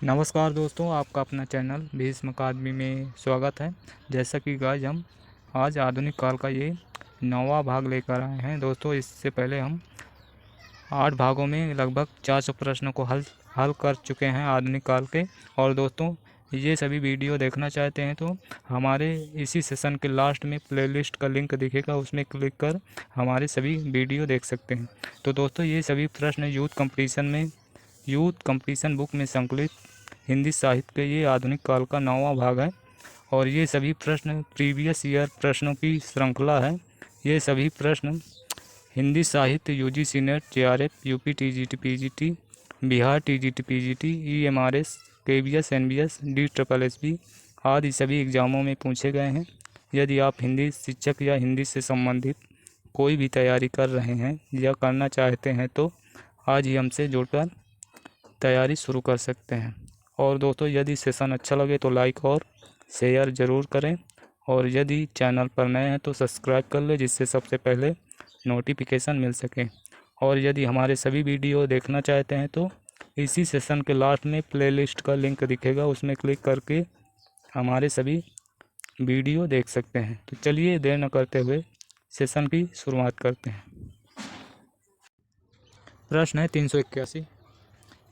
नमस्कार दोस्तों, आपका अपना चैनल भीष्म अकादमी में स्वागत है। जैसा कि गाइस हम आज आधुनिक काल का ये 9वां भाग लेकर आए हैं। दोस्तों, इससे पहले हम 8 भागों में लगभग 400 प्रश्नों को हल कर चुके हैं आधुनिक काल के। और दोस्तों, ये सभी वीडियो देखना चाहते हैं तो हमारे इसी सेशन के लास्ट में प्लेलिस्ट का लिंक दिखेगा, उसमें क्लिक कर हमारे सभी वीडियो देख सकते हैं। तो दोस्तों, ये सभी प्रश्न यूथ कंपटीशन बुक में संकलित हिंदी साहित्य के ये आधुनिक काल का 9वां भाग है। और ये सभी प्रश्न प्रीवियस ईयर प्रश्नों की श्रृंखला है। ये सभी प्रश्न हिंदी साहित्य UGC net, JRF, UP TGT PGT, Bihar TGT PGT, EMRS, KVS, NBS, DSSB आदि सभी एग्जामों में पूछे गए हैं। यदि आप हिंदी शिक्षक या हिंदी से संबंधित कोई भी तैयारी कर रहे हैं या करना चाहते हैं तो आज ही हमसे जुड़कर तैयारी शुरू कर सकते हैं। और दोस्तों, यदि सेशन अच्छा लगे तो लाइक और शेयर ज़रूर करें। और यदि चैनल पर नए हैं तो सब्सक्राइब कर लें, जिससे सबसे पहले नोटिफिकेशन मिल सके। और यदि हमारे सभी वीडियो देखना चाहते हैं तो इसी सेशन के लास्ट में प्लेलिस्ट का लिंक दिखेगा, उसमें क्लिक करके हमारे सभी वीडियो देख सकते हैं। तो चलिए देर न करते हुए सेशन की शुरुआत करते हैं। प्रश्न है 381,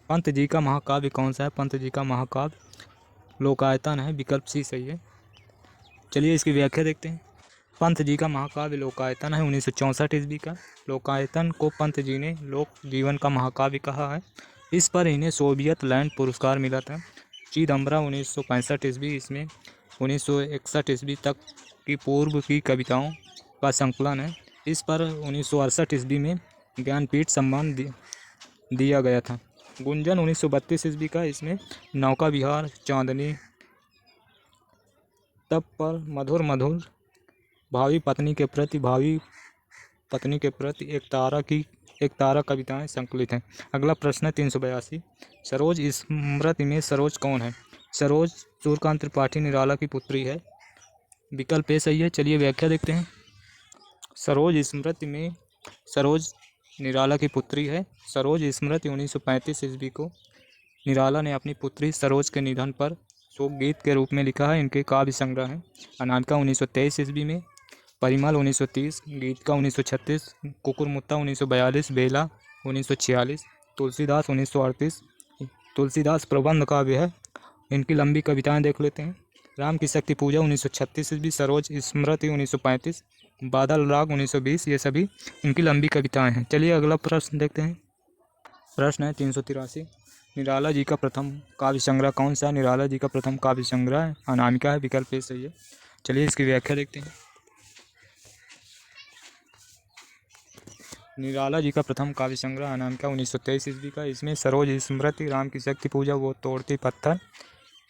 पंत जी का महाकाव्य कौन सा है? पंत जी का महाकाव्य लोकायतन है, विकल्प सी सही है। चलिए इसकी व्याख्या देखते हैं। पंत जी का महाकाव्य लोकायतन है, 1964 ईस्वी का। लोकायतन को पंत जी ने लोक जीवन का महाकाव्य कहा है। इस पर इन्हें सोवियत लैंड पुरस्कार मिला था। चिदम्बरा 1965 ईस्वी, इसमें 1961 ईस्वी तक की पूर्व की कविताओं का संकलन है। इस पर 1968 ईस्वी में ज्ञानपीठ सम्मान दिया गया था। गुंजन 1932 ईस्वी का, इसमें नौका विहार, चांदनी तब पर मधुर मधुर भावी पत्नी के प्रति एक तारा कविताएं संकलित हैं। अगला प्रश्न है 382, सरोज स्मृति में सरोज कौन है? सरोज सूर्यकांत त्रिपाठी निराला की पुत्री है, विकल्प ए सही है। चलिए व्याख्या देखते हैं। सरोज स्मृति में सरोज निराला की पुत्री है। सरोज स्मृति 1935 ईस्वी को निराला ने अपनी पुत्री सरोज के निधन पर शोक गीत के रूप में लिखा है। इनके काव्य संग्रह हैं अनामिका 1923 ईस्वी में, परिमल 1930, गीतिका 1936, कुकुरमुत्ता 1942, बेला 1946, तुलसीदास 1938। तुलसीदास प्रबंध काव्य है। इनकी लंबी कविताएं देख लेते हैं। राम की शक्ति पूजा 1936 ईस्वी, सरोज स्मृति 1935, बादल राग 1920। ये सभी इनकी लंबी कविताएं हैं। चलिए अगला प्रश्न देखते हैं। प्रश्न है 383, निराला जी का प्रथम काव्य संग्रह कौन सा है? निराला जी का प्रथम काव्य संग्रह अनामिका है, विकल्प ए सही है। चलिए इसकी व्याख्या देखते हैं। निराला जी का प्रथम काव्य संग्रह अनामिका 1923 ईस्वी का, इसमें सरोज स्मृति, राम की शक्ति पूजा, वो तोड़ती पत्थर,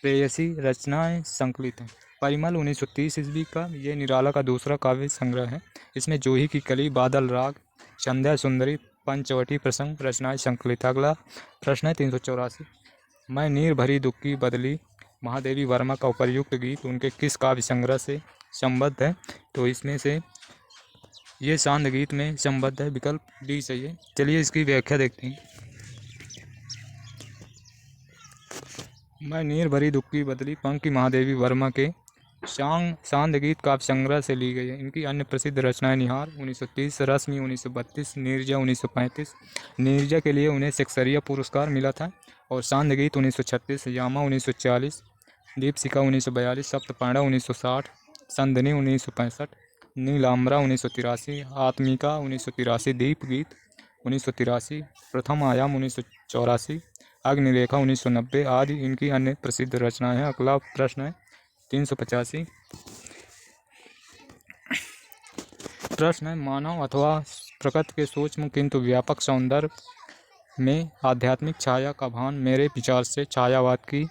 प्रेयसी रचनाएं संकलित हैं। परिमल 1930 ईस्वी का, ये निराला का दूसरा काव्य संग्रह है। इसमें जूही की कली, बादल राग, संध्या सुंदरी, पंचवटी प्रसंग रचनाएं संकलित। अगला प्रश्न है 384, मैं नीर भरी दुख की बदली महादेवी वर्मा का उपर्युक्त गीत उनके किस काव्य संग्रह से संबद्ध है? तो इसमें से ये शांत गीत में संबद्ध है, विकल्प डी सही है। चलिए इसकी व्याख्या देखते हैं। मैं नीर भरी दुख की बदली पंक्ति महादेवी वर्मा के शांत गीत काव्य संग्रह से ली गई है। इनकी अन्य प्रसिद्ध रचनाएं निहार 1930, रश्मि 1932, नीरजा 1935। नीरजा के लिए उन्हें शेक्सपियर पुरस्कार मिला था। और शांत गीत 1936, यामा 1940, दीपशिखा 1942, सप्तपांडव 1960, संदनी 1965, नीलाम्बरा 1983, आत्मिका 1983, दीप गीत 1983, प्रथम आयाम 1984, अग्निरेखा 1990 आदि इनकी अन्य प्रसिद्ध रचनाएं हैं। अगला प्रश्न है 385, प्रश्न है मानव अथवा प्रकृति के सूक्ष्म किंतु व्यापक सौंदर्य में आध्यात्मिक छाया का भान मेरे विचार से छायावाद की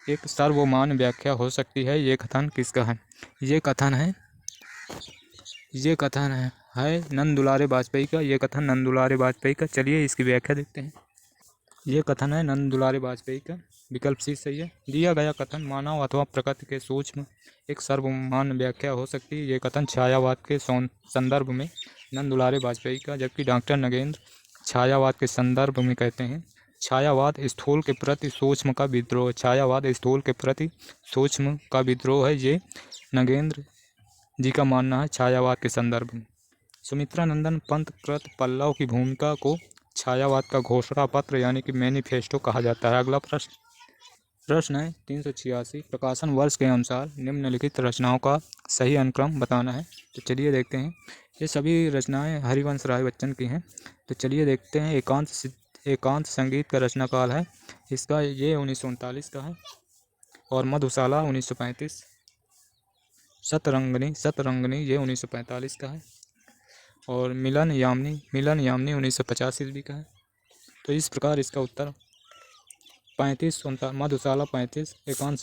एक सर्वमान्य व्याख्या हो सकती है। ये कथन किसका है? ये कथन है नंद दुलारे वाजपेयी का। ये कथन नंद दुलारे वाजपेयी का। चलिए इसकी व्याख्या देखते हैं। ये कथन है नंद दुलारे वाजपेयी का, विकल्प सी सही है। दिया गया कथन मानव अथवा प्रकृति के सूक्ष्म एक सर्वमान्य व्याख्या हो सकती है। ये कथन छायावाद के संदर्भ में नंद दुलारे वाजपेयी का, जबकि डॉक्टर नगेंद्र छायावाद के संदर्भ में कहते हैं छायावाद स्थूल के प्रति सूक्ष्म का विद्रोह। छायावाद स्थूल के प्रति सूक्ष्म का विद्रोह है, ये नगेंद्र जी का मानना है छायावाद के संदर्भ में। सुमित्रा नंदन पंत कृत पल्लव की भूमिका को छायावाद का घोषणा पत्र यानी कि मैनिफेस्टो कहा जाता है। अगला प्रश्न है 386, प्रकाशन वर्ष के अनुसार निम्नलिखित रचनाओं का सही अनुक्रम बताना है। तो चलिए देखते हैं। ये सभी रचनाएं हरिवंश राय बच्चन की हैं। तो चलिए देखते हैं। एकांत संगीत का रचनाकाल है इसका, ये 1939 का है। और मधुशाला 1935। सतरंगनी ये 1945 का है। और मिलन यामिनी 1950 ईस्वी का है। तो इस प्रकार इसका उत्तर 35 मधुशाला 35, एकांत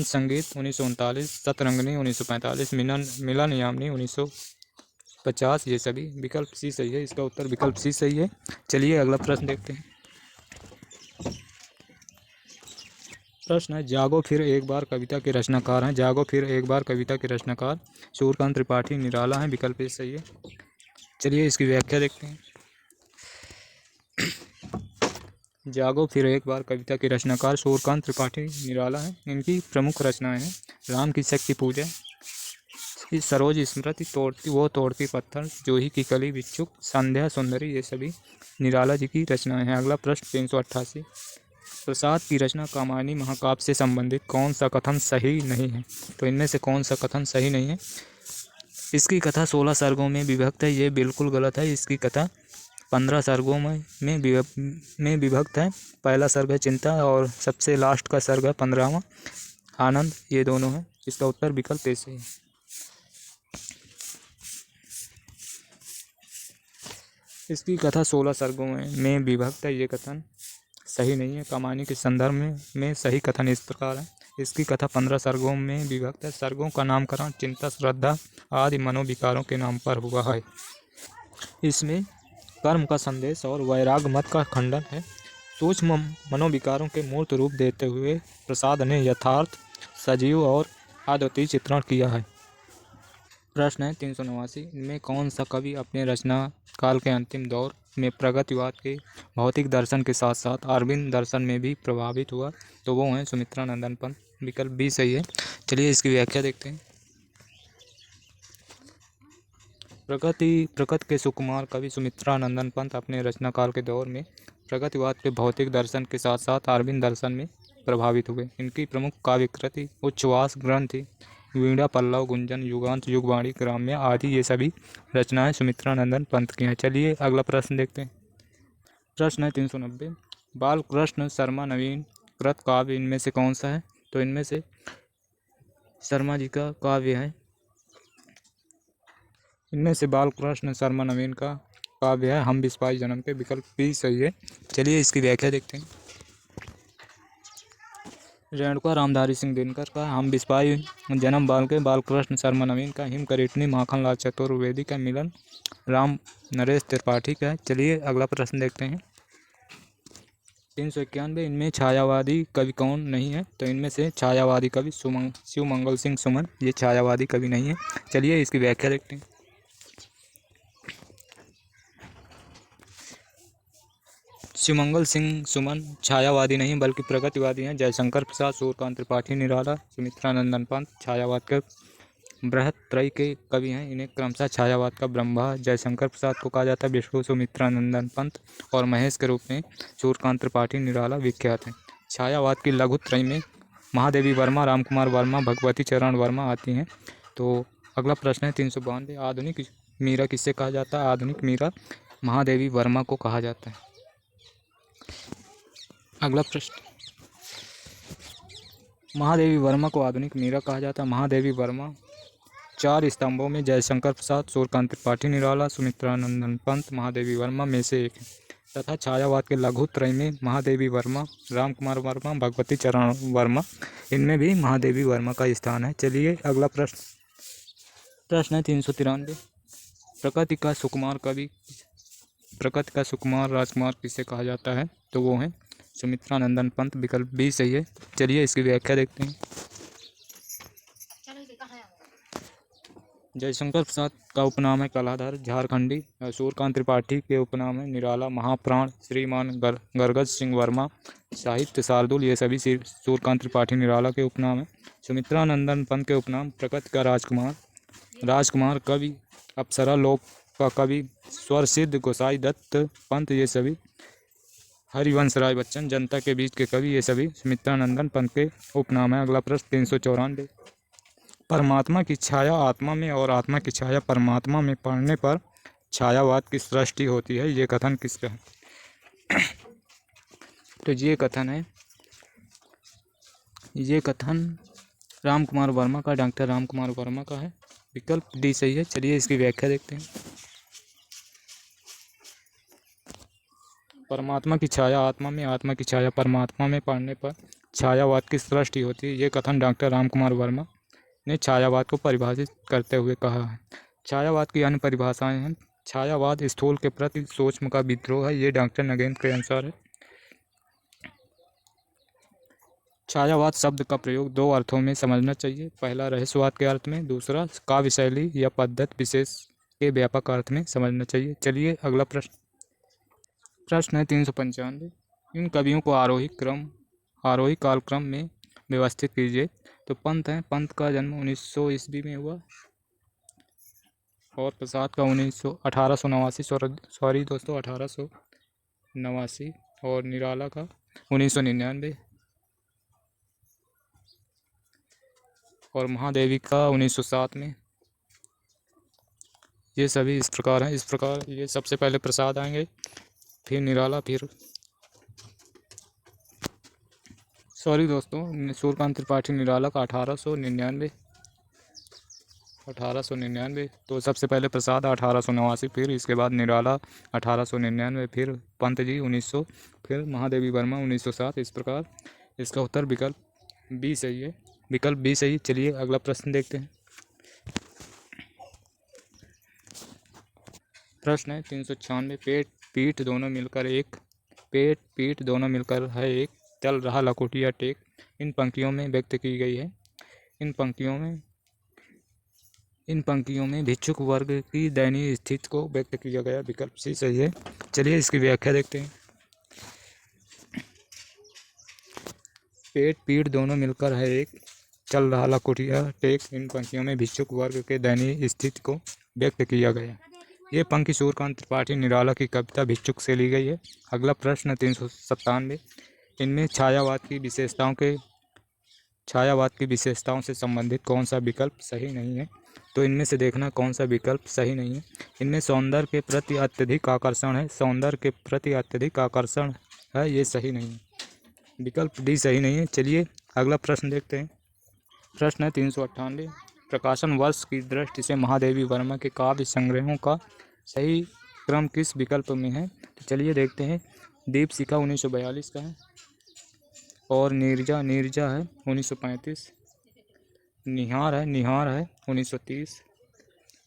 संगीत 1939, सतरंगनी 1945, मिलन यामिनी 1950, ये सभी विकल्प सी सही है। इसका उत्तर विकल्प सी सही है। चलिए अगला प्रश्न देखते हैं। प्रश्न है, जागो फिर एक बार कविता के रचनाकार हैं। जागो फिर एक बार कविता के रचनाकार सूर्यकांत त्रिपाठी निराला हैं। विकल्प ए सही है। चलिए इसकी व्याख्या देखते हैं। जागो फिर एक बार कविता के रचनाकार सूर्यकांत त्रिपाठी निराला हैं। इनकी प्रमुख रचनाएं हैं राम की शक्ति पूजा, सरोज स्मृति, तोड़ती पत्थर, जूही की कली, भिक्षुक, संध्या सुंदरी, ये सभी निराला जी की रचनाएं हैं। अगला प्रश्न 388, प्रसाद की रचना कामायनी महाकाव्य से संबंधित कौन सा कथन सही नहीं है। तो इनमें से कौन सा कथन सही नहीं है। इसकी कथा 16 सर्गों में विभक्त है, ये बिल्कुल गलत है। इसकी कथा 15 सर्गों में विभक्त है। पहला सर्ग है चिंता और सबसे लास्ट का सर्ग है 15वां आनंद, ये दोनों है। इसका उत्तर विकल्प ए से है। इसकी कथा 16 सर्गों में विभक्त है, ये कथन सही नहीं है। कहानी के संदर्भ में सही कथन इस प्रकार है। इसकी कथा 15 सर्गों में विभक्त है। सर्गों का नामकरण चिंता, श्रद्धा आदि मनोविकारों के नाम पर हुआ है। इसमें कर्म का संदेश और वैराग्य मत का खंडन है। सूक्ष्म मनोविकारों के मूर्त रूप देते हुए प्रसाद ने यथार्थ, सजीव और अद्वितीय चित्रण किया है। प्रश्न है 389, इनमें कौन सा कवि अपने रचना काल के अंतिम दौर में प्रगतिवाद के भौतिक दर्शन के साथ साथ अरविंद दर्शन में भी प्रभावित हुआ। तो वो हैं सुमित्रा नंदन पंत। विकल्प बी सही है। चलिए इसकी व्याख्या देखते हैं। प्रकृति के सुकुमार कवि सुमित्रा नंदन पंत अपने रचना काल के दौर में प्रगतिवाद के भौतिक दर्शन के साथ साथ अरविंद दर्शन में प्रभावित हुए। इनकी प्रमुख काव्य कृति उच्छ्वास, ग्रंथि, वीणा, पल्लव, गुंजन, युगांत, युगवाणी, ग्राम्य आदि ये सभी रचनाएं सुमित्रा नंदन पंत की हैं। चलिए अगला प्रश्न देखते हैं। प्रश्न है 390, बालकृष्ण शर्मा नवीन कृत काव्य इनमें से कौन सा है। तो इनमें से शर्मा जी का काव्य है, इनमें से बालकृष्ण शर्मा नवीन का काव्य है हम बिस्पाई जन्म के। विकल्प भी सही है। चलिए इसकी व्याख्या देखते हैं। रेणुका रामधारी सिंह दिनकर का हम बिस्पाई जन्म बाल के, बालकृष्ण शर्मा नवीन का हिम करीटनी, माखनलाल चतुर्वेदी का, मिलन राम नरेश त्रिपाठी का है। चलिए अगला प्रश्न देखते हैं। 391, इनमें छायावादी कवि कौन नहीं है। तो इनमें से छायावादी कवि शिवमंगल सिंह सुमन, ये छायावादी कवि नहीं है। चलिए इसकी व्याख्या देखते हैं। शिवमंगल सिंह सुमन छायावादी नहीं बल्कि प्रगतिवादी हैं। जयशंकर प्रसाद, सूर्यकांत त्रिपाठी निराला, सुमित्रा नंदन पंत छायावाद के बृहत त्रय के कवि हैं। इन्हें क्रमशः छायावाद का ब्रह्मा जयशंकर प्रसाद को कहा जाता है, विष्णु सुमित्रा नंदन पंत और महेश के रूप में सूर्यकांत त्रिपाठी निराला विख्यात हैं। छायावाद की लघु त्रय में महादेवी वर्मा, रामकुमार वर्मा, भगवती चरण वर्मा आती हैं। तो अगला प्रश्न है 392, आधुनिक मीरा किससे कहा जाता है। आधुनिक मीरा महादेवी वर्मा को कहा जाता है। अगला प्रश्न, महादेवी वर्मा को आधुनिक मीरा कहा जाता है। महादेवी वर्मा 4 स्तंभों में जयशंकर प्रसाद, सूर्यकांत त्रिपाठी निराला, सुमित्रा नंदन पंत महादेवी वर्मा में से एक है तथा छायावाद के लघु त्रय में महादेवी वर्मा, रामकुमार वर्मा, भगवती चरण वर्मा, इनमें भी महादेवी वर्मा का स्थान है। चलिए अगला प्रश्न है 393, प्रकृति का सुकुमार राजकुमार किसे कहा जाता है। तो वो हैं सुमित्रा नंदन पंत। विकल्प बी सही है। चलिए इसकी व्याख्या देखते हैं। जयशंकर प्रसाद का उपनाम है कलाधर झारखंडी। सूर्यकांत त्रिपाठी के उपनाम है निराला, महाप्राण, श्रीमान, गरगज सिंह वर्मा, साहित्य शार्दुल, ये सभी सूर्यकांत त्रिपाठी निराला के उपनाम हैं। सुमित्रा नंदन पंत के उपनाम प्रकृति का राजकुमार, राजकुमार, कवि, अप्सरा, लोक का कवि, स्वर सिद्ध, गोसाई दत्त पंत, ये सभी। हरिवंश राय बच्चन, जनता के बीच के कवि, ये सभी सुमित्रा नंदन पंत के उपनाम है। अगला प्रश्न 394। परमात्मा की छाया आत्मा में और आत्मा की छाया परमात्मा में पड़ने पर छायावाद की सृष्टि होती है, ये कथन किसका है? तो ये कथन राम कुमार वर्मा का, डॉक्टर राम कुमार वर्मा का है। विकल्प डी सही है। चलिए इसकी व्याख्या देखते हैं। परमात्मा की छाया आत्मा में, आत्मा की छाया परमात्मा में पड़ने पर छायावाद की सृष्टि होती है, ये कथन डॉक्टर राम कुमार वर्मा ने छायावाद को परिभाषित करते हुए कहा है। छायावाद की अन्य परिभाषाएं हैं। छायावाद स्थूल के प्रति सूक्ष्म का विद्रोह है, ये डॉक्टर नगेंद्र के अनुसार है। छायावाद शब्द का प्रयोग दो अर्थों में समझना चाहिए। पहला रहस्यवाद के अर्थ में, दूसरा काव्य शैली या पद्धति विशेष के व्यापक अर्थ में समझना चाहिए। चलिए अगला प्रश्न है 395। इन कवियों को आरोही कालक्रम में व्यवस्थित कीजिए। तो पंत हैं, पंत का जन्म 1900 ईस्वी में हुआ और प्रसाद का 1889 सॉरी दोस्तों 1889 और निराला का 1999 और महादेवी का 1907 में। ये सभी इस प्रकार हैं। इस प्रकार ये सबसे पहले प्रसाद आएंगे, फिर निराला, फिर सॉरी दोस्तों सूर्यकांत त्रिपाठी निराला का 1899। तो सबसे पहले प्रसाद 1889, फिर इसके बाद निराला 1899, फिर पंत जी 1900, फिर महादेवी वर्मा 1907। इस प्रकार इसका उत्तर विकल्प बी सही है। विकल्प बी सही। चलिए अगला प्रश्न देखते हैं। प्रश्न है 396। पेट पीठ दोनों मिलकर है एक, चल रहा लकोटिया टेक, इन पंक्तियों में व्यक्त की गई है। इन पंक्तियों में भिक्षुक वर्ग की दयनीय स्थिति को व्यक्त किया गया। विकल्प सी सही है। चलिए इसकी व्याख्या देखते हैं। पेट पीठ दोनों मिलकर है एक, चल रहा लकोटिया टेक, इन पंक्तियों में भिक्षुक वर्ग के दयनीय स्थिति को व्यक्त किया गया। ये पंक्ति सूर्यकांत त्रिपाठी निराला की कविता भिक्षुक से ली गई है। अगला प्रश्न 397। इनमें छायावाद की विशेषताओं से संबंधित कौन सा विकल्प सही नहीं है? तो इनमें से देखना कौन सा विकल्प सही नहीं है। इनमें सौंदर्य के प्रति अत्यधिक आकर्षण है, ये सही नहीं है। विकल्प डी सही नहीं है। चलिए अगला प्रश्न देखते हैं। प्रश्न है 398। प्रकाशन वर्ष की दृष्टि से महादेवी वर्मा के काव्य संग्रहों का सही क्रम किस विकल्प में है? तो चलिए देखते हैं। दीपशिखा 1942 का है और नीरजा है 1935, निहार है 1930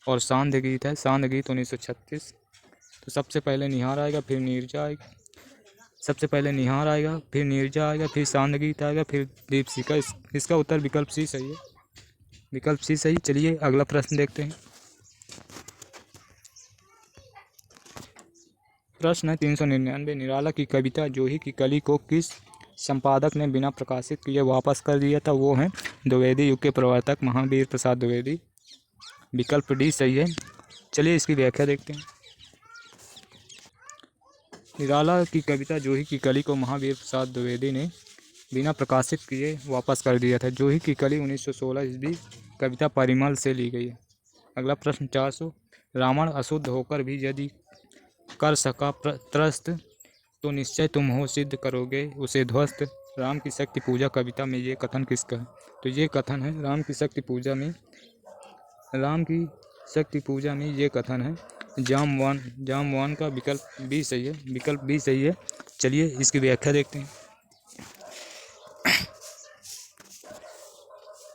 और सांध्य गीत 1936। तो सबसे पहले निहार आएगा, फिर नीरजा आएगा, फिर सांध्य गीत आएगा, फिर दीपशिखा। इसका उत्तर विकल्प सी सही है। विकल्प सी सही। चलिए अगला प्रश्न देखते हैं। प्रश्न है 399। निराला की कविता जोही की कली को किस संपादक ने बिना प्रकाशित किए वापस कर दिया था? वो हैं द्विवेदी युग के प्रवर्तक महावीर प्रसाद द्विवेदी। विकल्प डी सही है। चलिए इसकी व्याख्या देखते हैं। निराला की कविता जोही की कली को महावीर प्रसाद द्विवेदी ने बिना प्रकाशित किए वापस कर दिया था। जोही की कली 1916 ईस्वी कविता परिमल से ली गई है। अगला प्रश्न 400। रावण अशुद्ध होकर भी यदि कर सका त्रस्त, तो निश्चय तुम हो सिद्ध करोगे उसे ध्वस्त। राम की शक्ति पूजा कविता में ये कथन किसका है? तो ये कथन है राम की शक्ति पूजा में ये कथन है जामवान का। विकल्प बी सही है। चलिए इसकी व्याख्या देखते हैं।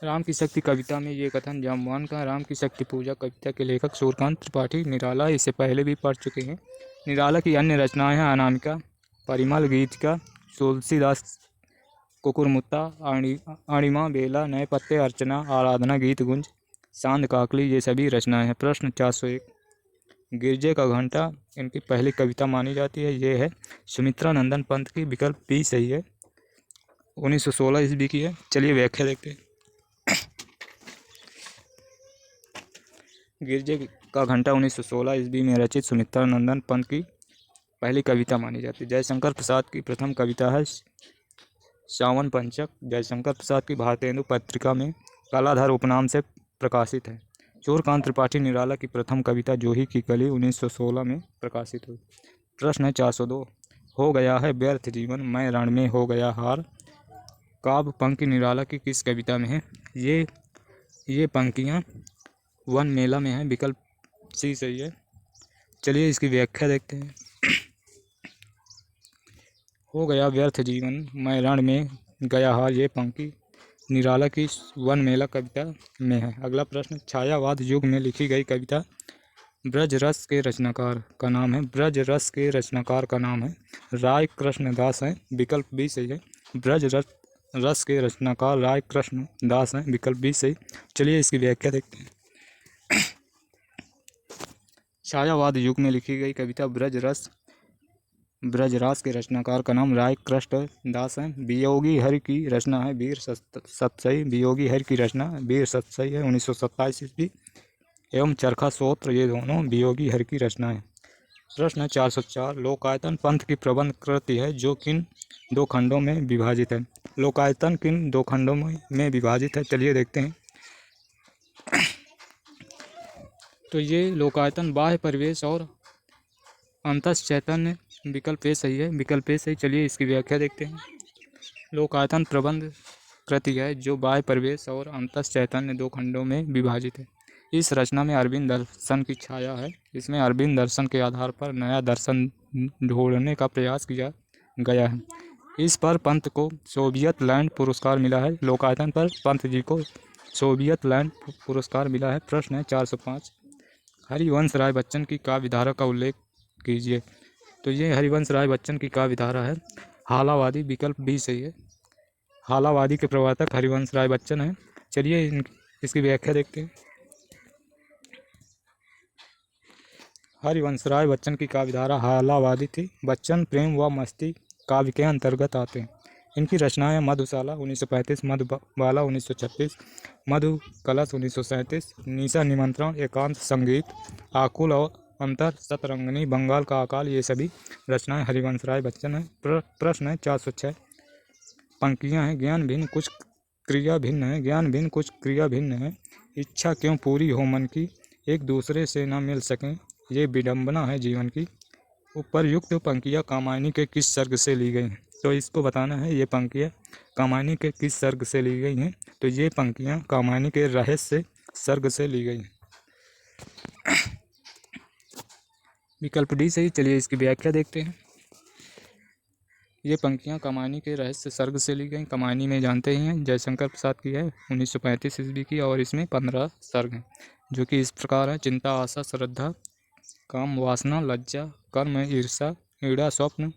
राम की शक्ति कविता में ये कथन जामवान का। राम की शक्ति पूजा कविता के लेखक सूर्यकांत त्रिपाठी निराला इसे पहले भी पढ़ चुके हैं। निराला की अन्य रचनाएं हैं अनामिका, परिमल, गीतिका, तुलसीदास, कुकुरमुत्ता, अणिमा, बेला, नए पत्ते, अर्चना, आराधना, गीत गुंज, सांद काकली, ये सभी रचनाएं हैं। प्रश्न 401, गिरजे का घंटा इनकी पहली कविता मानी जाती है। ये है सुमित्रा नंदन पंत की, विकल्प बी सही है, 1916 ईस्वी की है। चलिए व्याख्या देखते हैं। गिरजे का घंटा 1916 ईस्वी में रचित सुमित्रा नंदन पंत की पहली कविता मानी जाती है। जयशंकर प्रसाद की प्रथम कविता है सावन पंचक। जयशंकर प्रसाद की भारतेंदु पत्रिका में कलाधर उपनाम से प्रकाशित है। चोरकांत त्रिपाठी निराला की प्रथम कविता जोही की कली 1916 में प्रकाशित हुई। प्रश्न है 402, हो गया है व्यर्थ जीवन, मैं रण में हो गया हार, काव्य पंक्ति निराला की किस कविता में है? ये पंक्तियाँ वन मेला में है, विकल्प सी सही है। चलिए इसकी व्याख्या देखते हैं। हो गया व्यर्थ जीवन, मैं रण में गया हार, ये पंक्ति निराला की वन मेला कविता में है। अगला प्रश्न, छायावाद युग में लिखी गई कविता ब्रज रस के रचनाकार का नाम है। ब्रज रस के रचनाकार का नाम है राय कृष्ण दास है, विकल्प बी सही है। ब्रज रस के रचनाकार राय कृष्ण दास हैं, विकल्प बी सही। चलिए इसकी व्याख्या देखते हैं। छायावाद युग में लिखी गई कविता ब्रजरास के रचनाकार का नाम राय कृष्ण दास है। वियोगी हरि की रचना है वीर सतसई। वियोगी हरि की रचना वीर सतसई है, 1927 ईस्वी। एवं चरखा स्तोत्र, ये दोनों वियोगी हरि की रचना है। प्रश्न 404, लोकायतन पंथ की प्रबंध कृति है जो किन दो खंडों में विभाजित है? लोकायतन किन दो खंडों में विभाजित है? चलिए देखते हैं। तो ये लोकायतन बाह्य परिवेश और अंतस चैतन्य, विकल्प ए सही है, विकल्प ए सही। चलिए इसकी व्याख्या देखते हैं। लोकायतन प्रबंध कृति है जो बाह्य परिवेश और अंतस चैतन्य दो खंडों में विभाजित है। इस रचना में अरविंद दर्शन की छाया है। इसमें अरविंद दर्शन के आधार पर नया दर्शन ढूंढने का प्रयास किया गया है। इस पर पंत को सोवियत लैंड पुरस्कार मिला है। लोकायतन पर पंत जी को सोवियत लैंड पुरस्कार मिला है। प्रश्न है 405, हरिवंश राय बच्चन की काव्यधारा का उल्लेख कीजिए। तो ये हरिवंश राय बच्चन की काव्यधारा है हालावादी, विकल्प बी सही है। हालावादी के प्रवर्तक हरिवंश राय बच्चन हैं। चलिए इसकी व्याख्या देखते हैं। हरिवंश राय बच्चन की काव्यधारा हालावादी थी। बच्चन प्रेम व मस्ती काव्य के अंतर्गत आते हैं। इनकी रचनाएं मधुशाला 1935, मधुबाला 1936, मधु कलश 1937, निशा निमंत्रण, एकांत संगीत, आकुल और अंतर, सतरंगिनी, बंगाल का अकाल, ये सभी रचनाएं हरिवंश राय बच्चन हैं। प्रश्न है 406, पंक्तियां हैं ज्ञान भिन्न कुछ क्रिया भिन्न है, ज्ञान भिन्न कुछ क्रिया भिन्न है, इच्छा क्यों पूरी हो मन की, एक दूसरे से न मिल सकें, ये विडंबना है जीवन की। उपरयुक्त पंक्तियाँ कामायनी के किस सर्ग से ली गई हैं? तो इसको बताना है ये पंक्तियाँ कामायनी के किस सर्ग से ली गई हैं। तो ये पंक्तियाँ कामायनी के रहस्य सर्ग से ली गई हैं, विकल्प डी सही। चलिए इसकी व्याख्या देखते हैं। ये पंक्तियाँ कामायनी के रहस्य सर्ग से ली गई। कामायनी में जानते ही हैं जयशंकर प्रसाद की है, 1935 ईस्वी की, और इसमें 15 सर्ग हैं जो कि इस प्रकार है। चिंता, आशा, श्रद्धा, काम, वासना, लज्जा, कर्म, ईर्षा, ईड़ा, स्वप्न,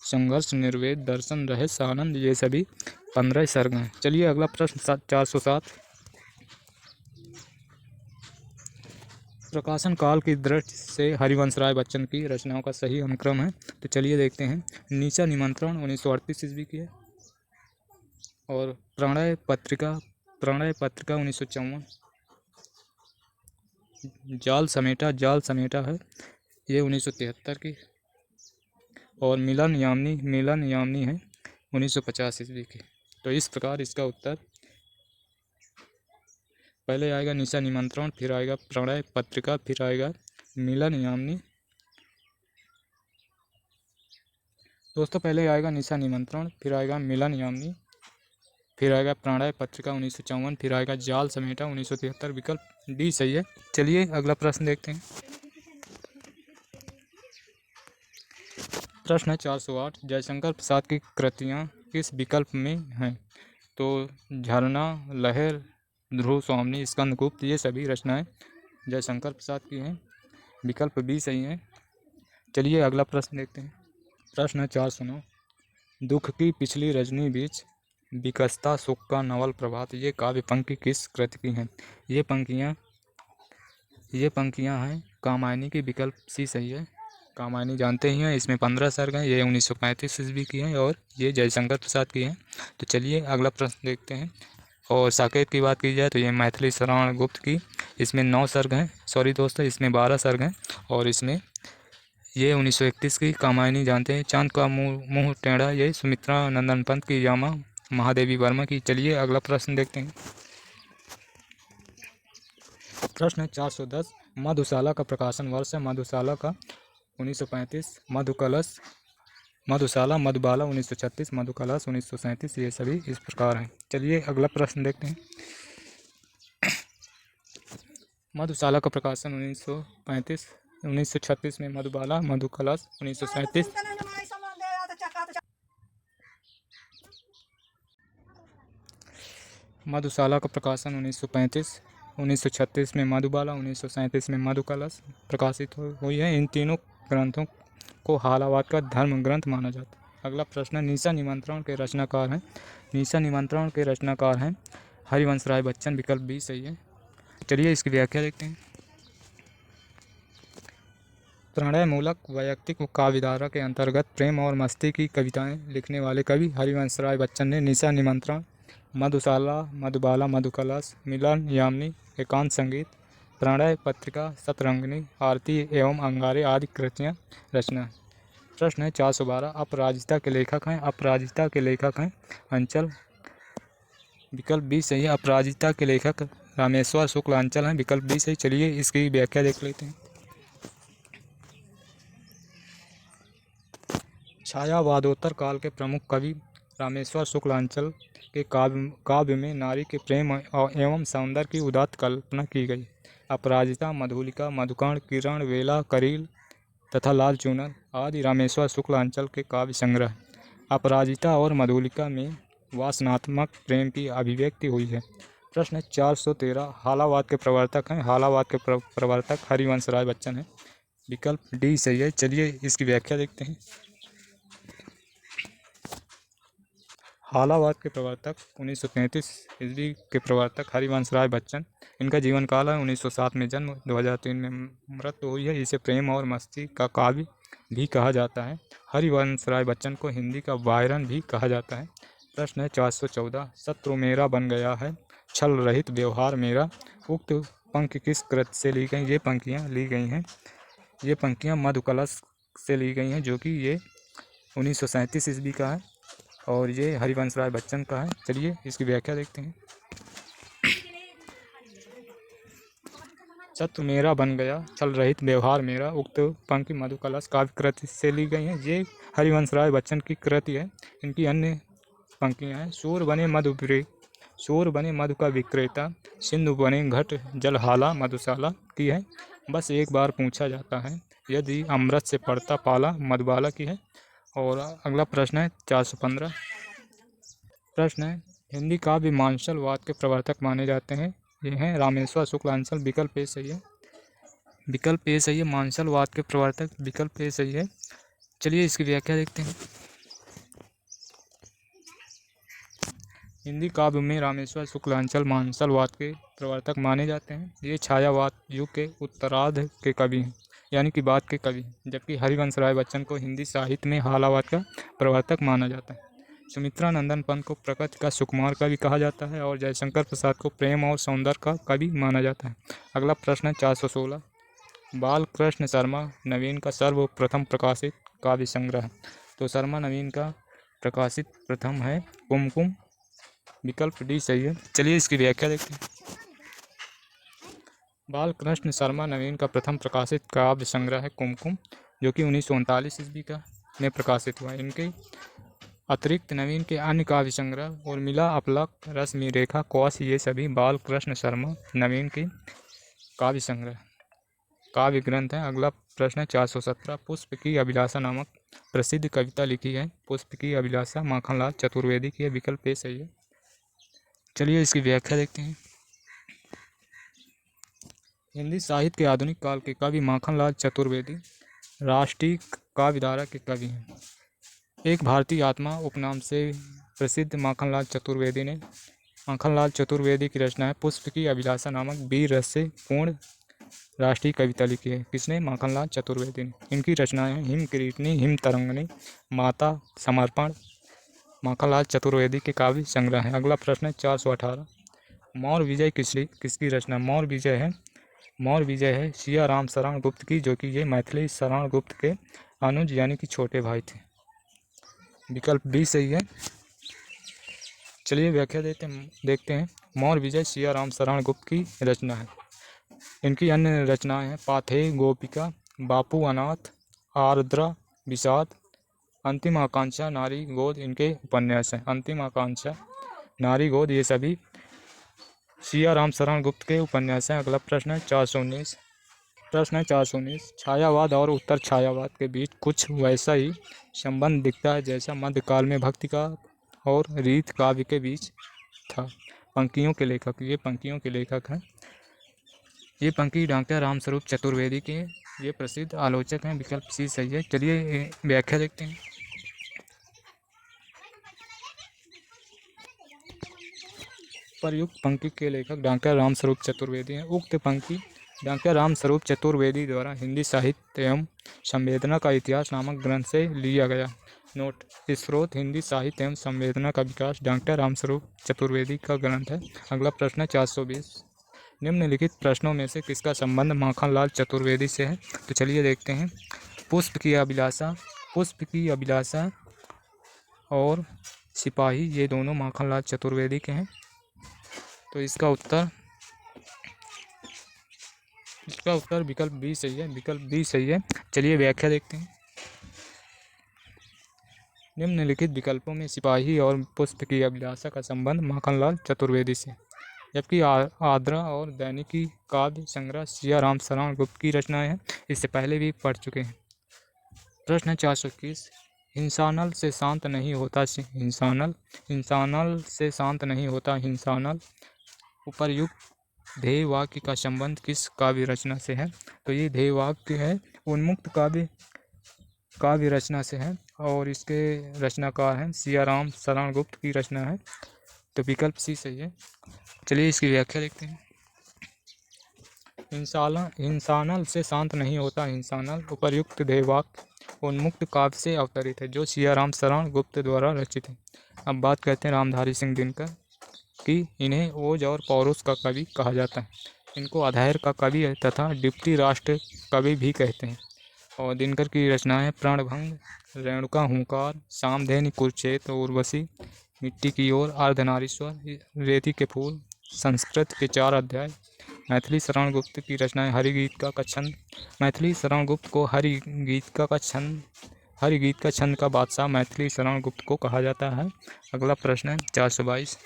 संघर्ष, निर्वेद, दर्शन, रहस्य, आनंद, ये सभी 15 सर्ग हैं। चलिए अगला प्रश्न 407, प्रकाशन काल की दृष्टि से हरिवंश राय बच्चन की रचनाओं का सही अनुक्रम है। तो चलिए देखते हैं। नीचा निमंत्रण 1938 ईस्वी की है, और प्रणय पत्रिका 1954, जाल समेटा है, ये 1973 की, और मिलन यामिनी है 1950 ईस्वी की। तो इस प्रकार इसका उत्तर पहले आएगा निशा निमंत्रण, फिर आएगा प्रणय पत्रिका, फिर आएगा मिलन यामिनी। दोस्तों पहले आएगा निशा निमंत्रण, फिर आएगा मिलन यामिनी, फिर आएगा प्रणय पत्रिका 1954, फिर आएगा जाल समेटा 1973, विकल्प डी सही है। चलिए अगला प्रश्न देखते हैं। प्रश्न है 408, जयशंकर प्रसाद की कृतियाँ किस विकल्प में हैं? तो झरना, लहर, ध्रुव स्वामिनी, स्कंदगुप्त, ये सभी रचनाएं जयशंकर प्रसाद की हैं, विकल्प बी सही है। चलिए अगला प्रश्न देखते हैं। प्रश्न है 409, दुख की पिछली रजनी बीच विकसता सुख का नवल प्रभात, ये काव्य पंक्ति किस कृति की हैं? ये पंक्तियाँ हैं कामायनी की। विकल्प सी सही है। कामायनी जानते ही हैं, इसमें 15 सर्ग हैं। ये 1935 ईस्वी की हैं और ये जयशंकर प्रसाद की हैं। तो चलिए अगला प्रश्न देखते हैं। और साकेत की बात की जाए तो ये मैथिली शरण गुप्त की, इसमें 9 सर्ग हैं। सॉरी दोस्तों, इसमें 12 सर्ग हैं। और इसमें ये 1931 की कामायनी जानते हैं। चांद का मुंह टेढ़ा, ये सुमित्रा नंदन पंत की। यामा महादेवी वर्मा की। चलिए अगला प्रश्न देखते हैं। प्रश्न 410, मधुशाला का प्रकाशन वर्ष है। मधुशाला का 1935, मधुकलश मधुशाला मधुबाला 1936, मधुकलश 1937। ये सभी इस प्रकार हैं। चलिए अगला प्रश्न देखते हैं। मधुशाला का प्रकाशन 1935, 1936 में मधुबाला, मधुकलश 1937। मधुशाला का प्रकाशन 1935, 1936 में मधुबाला, 1937 में मधुकलश प्रकाशित हुई है। इन तीनों ग्रंथों को हालावाद का धर्म ग्रंथ माना जाता है। अगला प्रश्न, निशा निमंत्रण के रचनाकार हैं। निशा निमंत्रण के रचनाकार हैं हरिवंश राय बच्चन। विकल्प बी सही है। चलिए इसकी व्याख्या देखते हैं। प्रणय मूलक वैयक्तिक काव्यधारा के अंतर्गत प्रेम और मस्ती की कविताएं लिखने वाले कवि हरिवंश राय बच्चन ने निशा निमंत्रण, मधुशाला, मधुबाला, मधुकलश, मिलन, यामिनी, एकांत संगीत, प्रणय पत्रिका, सतरंगिनी, आरती एवं अंगारे आदि कृतियाँ रचना। प्रश्न है 412, अपराजिता के लेखक हैं। अपराजिता के लेखक हैं अंचल। विकल्प बी सही है। अपराजिता के लेखक रामेश्वर शुक्ल अंचल हैं। विकल्प बी सही। चलिए इसकी व्याख्या देख लेते हैं। छायावादोत्तर काल के प्रमुख कवि रामेश्वर शुक्लांचल के काव्य में नारी के प्रेम एवं सौंदर्य की उदात्त कल्पना की गई। अपराजिता, मधुलिका, मधुकर्ण, किरण, वेला, करील तथा लाल चूनर आदि रामेश्वर शुक्लांचल के काव्य संग्रह। अपराजिता और मधुलिका में वासनात्मक प्रेम की अभिव्यक्ति हुई है। प्रश्न 413, हालावाद के प्रवर्तक हैं। हालावाद के प्रवर्तक हरिवंश राय बच्चन हैं। विकल्प डी सही है। चलिए इसकी व्याख्या देखते हैं। हालावाद के प्रवर्तक 1933 ईस्वी के प्रवर्तक हरिवंश राय बच्चन। इनका जीवन काल है 1907 में जन्म, 2003 में मृत्यु हुई है। इसे प्रेम और मस्ती का काव्य भी कहा जाता है। हरिवंश राय बच्चन को हिंदी का बायरन भी कहा जाता है। प्रश्न है 414, शत्रु मेरा बन गया है, छल रहित व्यवहार मेरा, उक्त पंक्ति किस कृति से ली गई? ये पंक्तियाँ ली गई हैं, ये पंक्तियाँ मधुकलश से ली गई हैं, जो कि ये 1937 ईस्वी का है और ये हरिवंश राय बच्चन का है। चलिए इसकी व्याख्या देखते हैं। शत्रु मेरा बन गया, छल रहित व्यवहार मेरा, उक्त पंक्ति मधुकलश काव्य कृति से ली गई हैं। ये हरिवंश राय बच्चन की कृति है। इनकी अन्य पंक्तियाँ हैं। शोर बने मधु का विक्रेता, सिंधु बने घट जलहाला मधुशाला की है। बस एक बार पूछा जाता है, यदि अमृत से पड़ता पाला मधुबाला की है। और अगला प्रश्न है 415। प्रश्न है, हिंदी काव्य मांसलवाद के प्रवर्तक माने जाते हैं। ये हैं रामेश्वर शुक्लांचल। विकल्प ए सही है। विकल्प ए सही है। मांसलवाद के प्रवर्तक, विकल्प ए सही है। चलिए इसकी व्याख्या देखते हैं। हिंदी काव्य में रामेश्वर शुक्लांचल मांसलवाद के प्रवर्तक माने जाते हैं। ये छायावाद युग के उत्तरार्ध के कवि हैं, यानी कि बाद के कवि, जबकि हरिवंश राय बच्चन को हिंदी साहित्य में हालावाद का प्रवर्तक माना जाता है। सुमित्रा नंदन पंत को प्रकृति का सुकुमार कवि कहा जाता है और जयशंकर प्रसाद को प्रेम और सौंदर्य का कवि माना जाता है। अगला प्रश्न है 416, बालकृष्ण शर्मा नवीन का सर्वप्रथम प्रकाशित काव्य संग्रह। तो शर्मा नवीन का प्रकाशित प्रथम है कुमकुम। विकल्प डी सही है। चलिए इसकी व्याख्या देखते हैं। बालकृष्ण शर्मा नवीन का प्रथम प्रकाशित काव्य संग्रह है कुमकुम, जो कि 1939 ईस्वी का में प्रकाशित हुआ। इनके अतिरिक्त नवीन के अन्य काव्य संग्रह उर्मिला, अपलक, रश्मि रेखा, कौश, ये सभी बालकृष्ण शर्मा नवीन के काव्य संग्रह काव्य ग्रंथ हैं। अगला प्रश्न है 417, पुष्प की अभिलाषा नामक प्रसिद्ध कविता लिखी है। पुष्प की अभिलाषा माखनलाल चतुर्वेदी की है। विकल्प ए सही है। चलिए इसकी व्याख्या देखते हैं। हिंदी साहित्य के आधुनिक काल के कवि माखनलाल चतुर्वेदी राष्ट्रीय काव्यधारा के कवि हैं। एक भारतीय आत्मा उपनाम से प्रसिद्ध माखनलाल चतुर्वेदी ने। माखनलाल चतुर्वेदी की रचना है पुष्प की अभिलाषा नामक वीर रस से पूर्ण राष्ट्रीय कविता लिखी है। किसने? माखनलाल चतुर्वेदी ने। इनकी रचनाएं हैं हिम किरीटनी, हिम तरंगनी, माता, समर्पण। माखनलाल चतुर्वेदी के काव्य संग्रह है। अगला प्रश्न है 418। मौर्य विजय किसकी रचना? मौर्य विजय है सिया राम शरण गुप्त की, जो कि ये मैथिली शरण गुप्त के अनुज यानी कि छोटे भाई थे। विकल्प बी सही है। चलिए व्याख्या देखते हैं। मौर्य विजय सिया राम शरण गुप्त की रचना है। इनकी अन्य रचनाएं हैं पाथेय गोपिका, बापू अनाथ, आर्द्रा विषाद, अंतिम आकांक्षा, नारी गोद इनके उपन्यास हैं। अंतिम आकांक्षा, नारी गोद ये सभी सिया राम शरण गुप्त के उपन्यास हैं। अगला प्रश्न है 419। प्रश्न है 419। छायावाद और उत्तर छायावाद के बीच कुछ वैसा ही संबंध दिखता है जैसा मध्यकाल में भक्ति का और रीत काव्य के बीच था। पंक्तियों के लेखक, ये पंक्तियों के लेखक हैं। ये पंक्ति डॉक्टर रामस्वरूप चतुर्वेदी के ये प्रसिद्ध आलोचक हैं। विकल्प सी सही है। चलिए व्याख्या देखते हैं। प्रयुक्त पंक्ति के लेखक डॉक्टर रामस्वरूप चतुर्वेदी हैं। उक्त पंक्ति डॉक्टर रामस्वरूप चतुर्वेदी द्वारा हिंदी साहित्य एवं संवेदना का इतिहास नामक ग्रंथ से लिया गया। नोट: स्रोत हिंदी साहित्य एवं संवेदना का विकास डॉक्टर रामस्वरूप चतुर्वेदी का ग्रंथ है। अगला प्रश्न है 420। निम्नलिखित प्रश्नों में से किसका संबंध माखनलाल चतुर्वेदी से है? तो चलिए देखते हैं। पुष्प की अभिलाषा और सिपाही ये दोनों माखनलाल चतुर्वेदी के हैं। तो इसका उत्तर विकल्प बी सही है। विकल्प बी सही है। चलिए व्याख्या देखते हैं। निम्नलिखित विकल्पों में सिपाही और पुष्प की अभिलाषा का संबंध माखनलाल चतुर्वेदी से, जबकि आर्द्रा और दैनिकी काव्य संग्रह सिया राम शरण गुप्त की रचनाएं हैं। इससे पहले भी पढ़ चुके हैं। प्रश्न 421। हिंसानल से शांत नहीं होता हिंसानल उपर्युक्त ध्येय वाक्य का संबंध किस काव्य रचना से है? तो ये ध्येय वाक्य है उन्मुक्त काव्य रचना से है और इसके रचनाकार हैं सिया राम शरण गुप्त की रचना है। तो विकल्प सी सही है। चलिए इसकी व्याख्या देखते हैं। हिंसानल से शांत नहीं होता हिंसानल उपर्युक्त ध्येय वाक्य उन्मुक्त काव्य से अवतरित है, जो सिया राम शरण गुप्त द्वारा रचित है। अब बात करते हैं रामधारी सिंह दिनकर कि इन्हें ओज और पौरुष का कवि कहा जाता है। इनको अधैर्य का कवि तथा डिप्टी राष्ट्र कवि भी कहते हैं। और दिनकर की रचनाएं प्राणभंग, रेणुका हुंकार, सामधेनु कुरुक्षेत्र, उर्वशी, मिट्टी की ओर, अर्धनारीश्वर, रेती के फूल, संस्कृत के 4 अध्याय। मैथिली शरण गुप्त की रचनाएं हरिगीत का छंद। मैथिली शरण गुप्त को हरिगीत का छंद का बादशाह मैथिली शरण गुप्त को कहा जाता है। अगला प्रश्न है 422।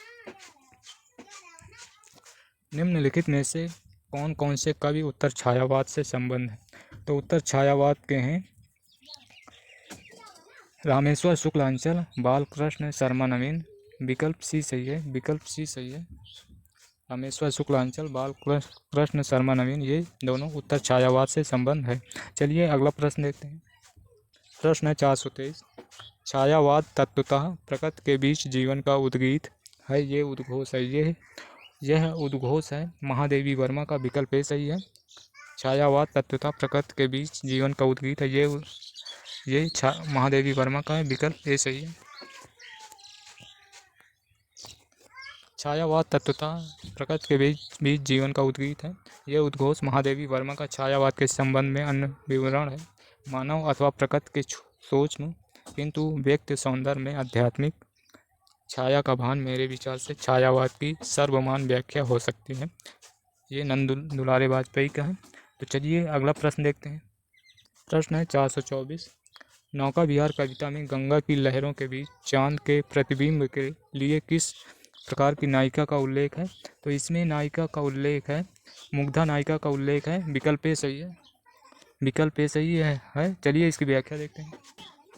निम्नलिखित में से कौन कौन से कवि उत्तर छायावाद से संबंध है? तो उत्तर छायावाद के हैं रामेश्वर शुक्लांचल, बालकृष्ण शर्मा नवीन। विकल्प सी सही है। विकल्प सी सही है। रामेश्वर शुक्लांचल, बालकृष्ण शर्मा नवीन ये दोनों उत्तर छायावाद से संबंध है। चलिए अगला प्रश्न देखते हैं। प्रश्न है 423। छायावाद तत्वतः प्रकृति के बीच जीवन का उद्गीत है। ये उद्घोष है। यह उद्घोष है महादेवी वर्मा का। विकल्प ए सही है। छायावाद तत्वतः प्रकृति के बीच जीवन का उद्गीत है। ये महादेवी वर्मा का है। विकल्प ए सही है। छायावाद तत्वतः प्रकृति के बीच जीवन का उद्गीत है। यह उद्घोष महादेवी वर्मा का छायावाद के संबंध में अन्य विवरण है। मानव अथवा प्रकृति के सूक्ष्म किंतु व्यक्त सौंदर्य में आध्यात्मिक छाया का भान मेरे विचार से छायावाद की सर्वमान्य व्याख्या हो सकती है। ये नंद दुलारे वाजपेयी का है। तो चलिए अगला प्रश्न देखते हैं। प्रश्न है 424। नौका विहार कविता में गंगा की लहरों के बीच चांद के प्रतिबिंब के लिए किस प्रकार की नायिका का उल्लेख है? तो इसमें नायिका का उल्लेख है मुग्धा नायिका का उल्लेख है। विकल्प ए सही है। विकल्प ए सही है। चलिए इसकी व्याख्या देखते हैं।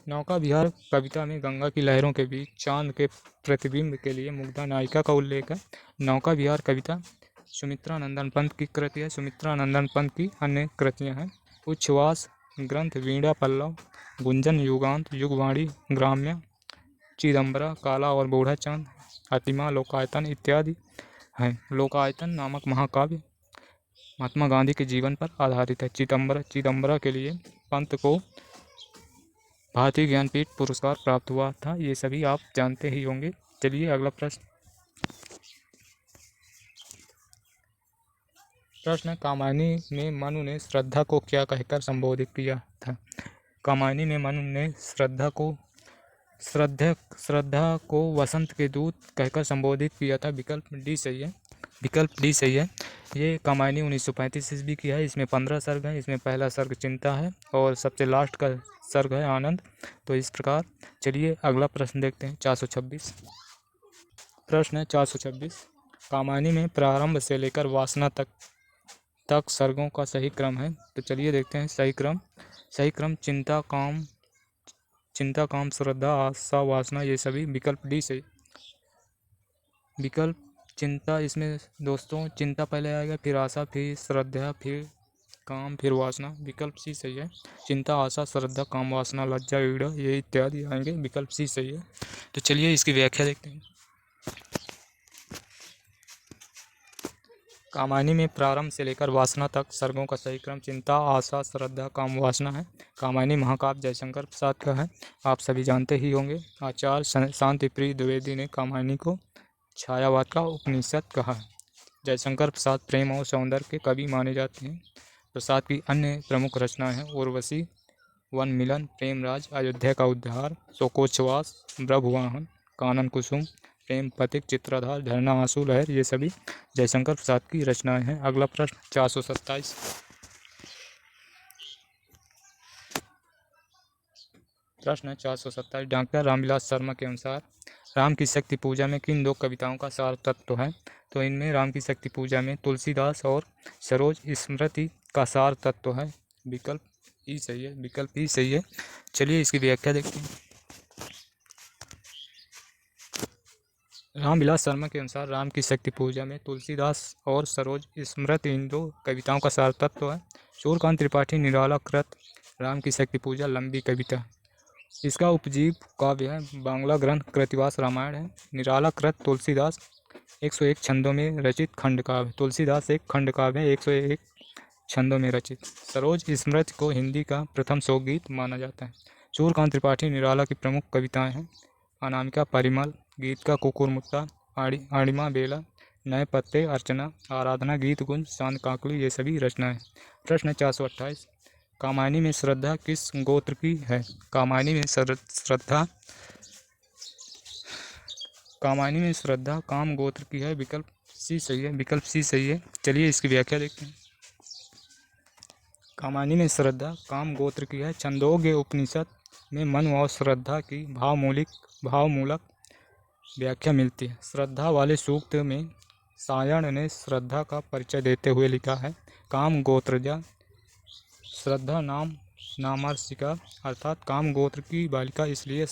नौका विहार कविता में गंगा की लहरों के बीच चांद के प्रतिबिंब के लिए मुग्धा नायिका का उल्लेख है। नौका विहार कविता सुमित्रा नंदन पंत की कृति है। सुमित्रा नंदन पंत की अन्य कृतियां हैं उच्छ्वास ग्रंथ, वीणा पल्लव, गुंजन युगांत, युगवाणी ग्राम्य, चिदम्बरा, काला और बूढ़ा चांद, अतिमा, लोकायतन इत्यादि हैं। लोकायतन नामक महाकाव्य महात्मा गांधी के जीवन पर आधारित है। चिदम्बरा के लिए पंत को भारतीय ज्ञानपीठ पुरस्कार प्राप्त हुआ था। ये सभी आप जानते ही होंगे। चलिए अगला प्रश्न। कामायनी में मनु ने श्रद्धा को क्या कहकर संबोधित किया था? कामायनी में मनु ने श्रद्धा को वसंत के दूत कहकर संबोधित किया था। विकल्प डी सही है। ये कामायनी 1935 ईस्वी की है। इसमें 15 सर्ग हैं। इसमें पहला सर्ग चिंता है और सबसे लास्ट का सर्ग है आनंद। तो इस प्रकार चलिए अगला प्रश्न देखते हैं। 426 प्रश्न है 426। कामायनी में प्रारंभ से लेकर वासना तक सर्गों का सही क्रम है। तो चलिए देखते हैं सही क्रम चिंता काम श्रद्धा आशा वासना ये सभी। विकल्प डी से विकल्प चिंता, इसमें दोस्तों चिंता पहले आएगा, फिर आशा, फिर श्रद्धा, फिर काम, फिर वासना। विकल्प सी सही है। चिंता, आशा, श्रद्धा, काम, वासना, लज्जा, ईड़ा ये इत्यादि आएंगे। विकल्प सी सही है। तो चलिए इसकी व्याख्या देखते हैं। कामायनी में प्रारंभ से लेकर वासना तक सर्गों का सही क्रम चिंता, आशा, श्रद्धा, काम, वासना है। कामायनी महाकाव्य जयशंकर प्रसाद का है। आप सभी जानते ही होंगे। आचार्य शांतिप्रिय द्विवेदी ने कामायनी को छायावाद का उपनिषद कहा है। जयशंकर प्रसाद प्रेम और सौंदर्य के कवि माने जाते हैं। प्रसाद की अन्य प्रमुख रचनाएं हैं उर्वशी, वन मिलन, प्रेमराज, अयोध्या का उद्धार, शोकोच्छ्वास, ब्रभवाहन, कानन कुसुम, प्रेम पथिक, चित्रधार, झरना, आंसू लहर ये सभी जयशंकर प्रसाद की रचनाएं हैं। अगला प्रश्न 427। प्रश्न 427। डॉक्टर रामविलास शर्मा के अनुसार राम की शक्ति पूजा में किन दो कविताओं का सार तत्व है? तो इनमें राम की शक्ति पूजा में तुलसीदास और सरोज स्मृति का सार तत्व है। विकल्प ई सही है। चलिए इसकी व्याख्या देखते हैं। रामविलास शर्मा के अनुसार राम की शक्ति पूजा में तुलसीदास और सरोज स्मृति इन दो कविताओं का सार तत्व है। सूर्यकांत त्रिपाठी निराला कृत राम की शक्ति पूजा लंबी कविता, इसका उपजीव काव्य है। बांग्ला ग्रंथ कृतिवास रामायण है। निराला कृत तुलसीदास 101 छंदों में रचित खंड काव्य। तुलसीदास एक खंड काव्य है 101 छंदों में रचित। सरोज स्मृति को हिंदी का प्रथम शोकगीत माना जाता है। सूर्यकांत त्रिपाठी निराला की प्रमुख कविताएं हैं अनामिका, परिमल, गीत का कुकुरमुत्ता, आड़िमा बेला, नए पत्ते, अर्चना, आराधना, गीत गुंज, चांद काकली ये सभी रचनाएं। प्रश्न 428। कामायनी में श्रद्धा किस गोत्र की है? कामायनी में श्रद्धा काम गोत्र की है। विकल्प सी सही है। चलिए इसकी व्याख्या देखते हैं। कामायनी में श्रद्धा काम गोत्र की है। छंदोग्य उपनिषद में मनु और श्रद्धा की भावमूलक व्याख्या मिलती है। श्रद्धा वाले सूक्त में सायण ने श्रद्धा का परिचय देते हुए लिखा है, काम गोत्रजा, श्रद्धा नामार्शिका अर्थात काम गोत्र की बालिका, इसलिए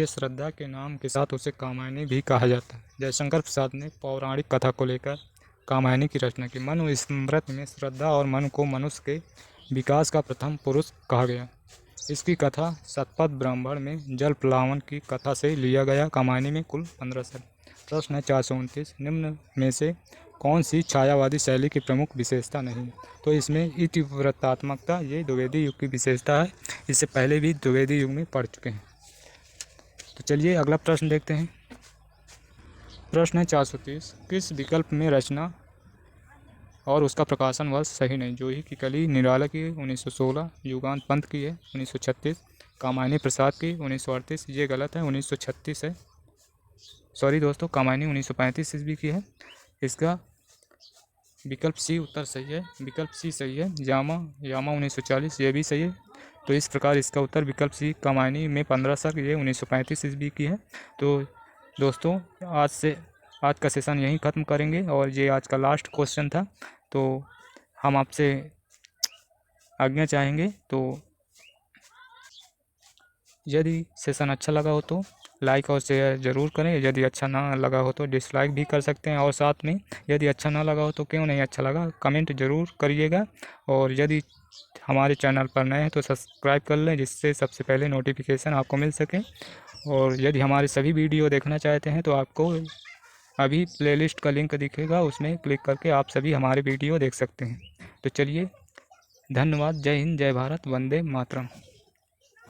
श्रद्धा के नाम के साथ उसे कामायनी भी कहा जाता है। जयशंकर प्रसाद ने पौराणिक कथा को लेकर कामायनी की रचना की। मनु स्मृति में श्रद्धा और मनु को मनुष्य के विकास का प्रथम पुरुष कहा गया। इसकी कथा शतपथ ब्राह्मण में जल प्लावन की कथा से लिया गया। कामायनी में कुल 15 सर्ग। प्रश्न 429। निम्न में से कौन सी छायावादी शैली की प्रमुख विशेषता नहीं? तो इसमें इतिवृत्तात्मकता ये द्विवेदी युग की विशेषता है। इससे पहले भी द्विवेदी युग में पढ़ चुके हैं। तो चलिए अगला प्रश्न देखते हैं। प्रश्न 430। किस विकल्प में रचना और उसका प्रकाशन वर्ष सही नहीं? जूही की कली निराला की 1916, युगांत पंत की है 1936, कामायनी प्रसाद की 1938। ये गलत है, 1936 है। सॉरी दोस्तों, कामायनी 1935 ईस्वी की है। इसका विकल्प सी उत्तर सही है। विकल्प सी सही है। यामा 1940 ये भी सही है। तो इस प्रकार इसका उत्तर विकल्प सी कामायनी में 15 सर्ग ये 1935 ईस्वी की है। तो दोस्तों आज का सेशन यहीं ख़त्म करेंगे और ये आज का लास्ट क्वेश्चन था। तो हम आपसे आज्ञा चाहेंगे। तो यदि सेशन अच्छा लगा हो तो लाइक और शेयर ज़रूर करें। यदि अच्छा ना लगा हो तो डिसलाइक भी कर सकते हैं। और साथ में यदि अच्छा ना लगा हो तो क्यों नहीं अच्छा लगा कमेंट ज़रूर करिएगा। और यदि हमारे चैनल पर नए हैं तो सब्सक्राइब कर लें, जिससे सबसे पहले नोटिफिकेशन आपको मिल सके। और यदि हमारे सभी वीडियो देखना चाहते हैं तो आपको अभी प्लेलिस्ट का लिंक दिखेगा, उसमें क्लिक करके आप सभी हमारे वीडियो देख सकते हैं। तो चलिए, धन्यवाद। जय हिंद, जय भारत, वंदे मातरम।